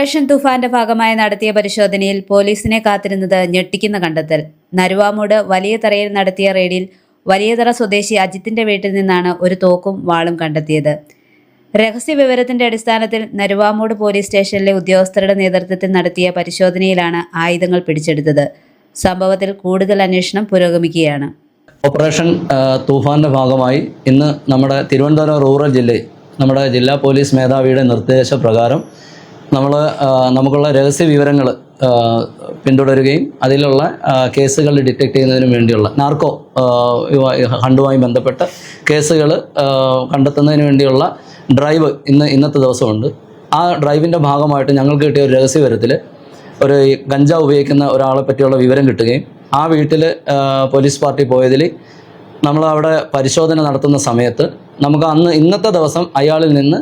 Operation തുഫാന്റെ ഭാഗമായി നടത്തിയ പരിശോധനയിൽ പോലീസിനെ കാത്തിരുന്നത് ഞെട്ടിക്കുന്ന കണ്ടെത്തൽ. നരുവാമൂട് വലിയതറയിൽ നടത്തിയ റെയ്ഡിൽ വലിയതറ സ്വദേശി അജിത്തിന്റെ വീട്ടിൽ നിന്നാണ് ഒരു തോക്കും വാളും കണ്ടെത്തിയത്. രഹസ്യ വിവരത്തിന്റെ അടിസ്ഥാനത്തിൽ നരുവാമൂട് പോലീസ് സ്റ്റേഷനിലെ ഉദ്യോഗസ്ഥരുടെ നേതൃത്വത്തിൽ നടത്തിയ പരിശോധനയിലാണ് ആയുധങ്ങൾ പിടിച്ചെടുത്തത്. സംഭവത്തിൽ കൂടുതൽ അന്വേഷണം പുരോഗമിക്കുകയാണ്. ഓപ്പറേഷൻ തൂഫാന്റെ ഭാഗമായി ഇന്ന് നമ്മുടെ തിരുവനന്തപുരം റൂറൽ ജില്ലയിൽ നമ്മുടെ ജില്ലാ പോലീസ് മേധാവിയുടെ നിർദ്ദേശപ്രകാരം നമുക്കുള്ള രഹസ്യ വിവരങ്ങൾ പിന്തുടരുകയും അതിലുള്ള കേസുകൾ ഡിറ്റക്ട് ചെയ്യുന്നതിന് വേണ്ടിയുള്ള നാർക്കോ ഹണ്ടുമായി ബന്ധപ്പെട്ട കേസുകൾ കണ്ടെത്തുന്നതിന് വേണ്ടിയുള്ള ഡ്രൈവ് ഇന്നത്തെ ദിവസമുണ്ട്. ആ ഡ്രൈവിൻ്റെ ഭാഗമായിട്ട് ഞങ്ങൾക്ക് കിട്ടിയ ഒരു രഹസ്യ വിവരത്തിൽ ഒരു ഗഞ്ചാവ് ഉപയോഗിക്കുന്ന ഒരാളെ പറ്റിയുള്ള വിവരം കിട്ടുകയും ആ വീട്ടിൽ പോലീസ് പാർട്ടി പോയതിൽ നമ്മളവിടെ പരിശോധന നടത്തുന്ന സമയത്ത് നമുക്ക് ഇന്നത്തെ ദിവസം അയാളിൽ നിന്ന്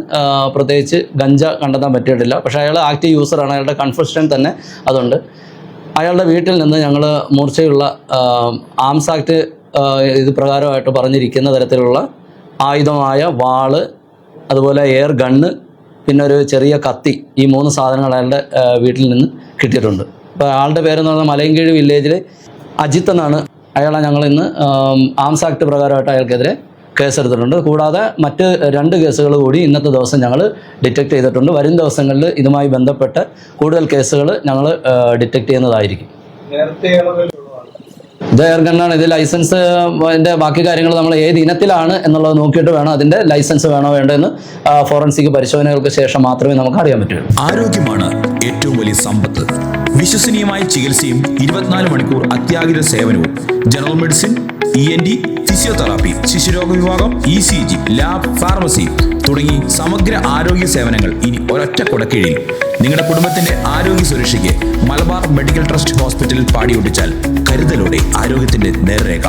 പ്രത്യേകിച്ച് ഗഞ്ച കണ്ടെത്താൻ പറ്റിയിട്ടില്ല. പക്ഷേ അയാൾ ആക്റ്റീവ് യൂസറാണ്, അയാളുടെ കൺഫെഷൻ തന്നെ അതുണ്ട്. അയാളുടെ വീട്ടിൽ നിന്ന് ഞങ്ങൾ മൂർച്ചയുള്ള ആംസ് ആക്ട് ഇത് പ്രകാരമായിട്ട് പറഞ്ഞിരിക്കുന്ന തരത്തിലുള്ള ആയുധമായ വാള്, അതുപോലെ എയർ ഗണ്ണ്, പിന്നെ ഒരു ചെറിയ കത്തി, ഈ 3 സാധനങ്ങൾ അയാളുടെ വീട്ടിൽ നിന്ന് കിട്ടിയിട്ടുണ്ട്. അപ്പോൾ അയാളുടെ പേരെന്ന് പറഞ്ഞാൽ മലയൻകീഴ് വില്ലേജിൽ അജിത്ത് എന്നാണ്. അയാളെ ഞങ്ങൾ ഇന്ന് ആംസ് ആക്ട് പ്രകാരമായിട്ട് അയാൾക്കെതിരെ കേസെടുത്തിട്ടുണ്ട്. കൂടാതെ മറ്റ് 2 കേസുകൾ കൂടി ഇന്നത്തെ ദിവസം ഞങ്ങൾ ഡിറ്റക്ട് ചെയ്തിട്ടുണ്ട്. വരും ദിവസങ്ങളിൽ ഇതുമായി ബന്ധപ്പെട്ട് കൂടുതൽ കേസുകൾ ഞങ്ങൾ ഡിറ്റക്ട് ചെയ്യുന്നതായിരിക്കും. ഇത് എയർ ഗണ്ണാണ്. ഇത് ലൈസൻസ് അതിൻ്റെ ബാക്കി കാര്യങ്ങൾ നമ്മൾ ഏത് ഇനത്തിലാണ് എന്നുള്ളത് നോക്കിയിട്ട് വേണം അതിൻ്റെ ലൈസൻസ് വേണോ വേണ്ടതെന്ന് ഫോറൻസിക് പരിശോധനകൾക്ക് ശേഷം മാത്രമേ നമുക്ക് അറിയാൻ പറ്റുള്ളൂ. ആരോഗ്യമാണ് ഏറ്റവും വലിയ സമ്പത്ത്. വിശ്വസനീയമായ ചികിത്സയും 24 മണിക്കൂർ അത്യാഹിത സേവനവും. ജനറൽ മെഡിസിൻ, ENT, ഫിസിയോതെറാപ്പി, ശിശുരോഗ വിഭാഗം, ECG, ലാബ്, ഫാർമസി തുടങ്ങി സമഗ്ര ആരോഗ്യ സേവനങ്ങൾ ഇനി ഒരൊറ്റ കുടക്കീഴിൽ. നിങ്ങളുടെ കുടുംബത്തിന്റെ ആരോഗ്യ സുരക്ഷയ്ക്ക് മലബാർ മെഡിക്കൽ ട്രസ്റ്റ് ഹോസ്പിറ്റലിൽ പാടിയൊട്ടിച്ചാൽ കരുതലോടെ ആരോഗ്യത്തിന്റെ നേർരേഖ.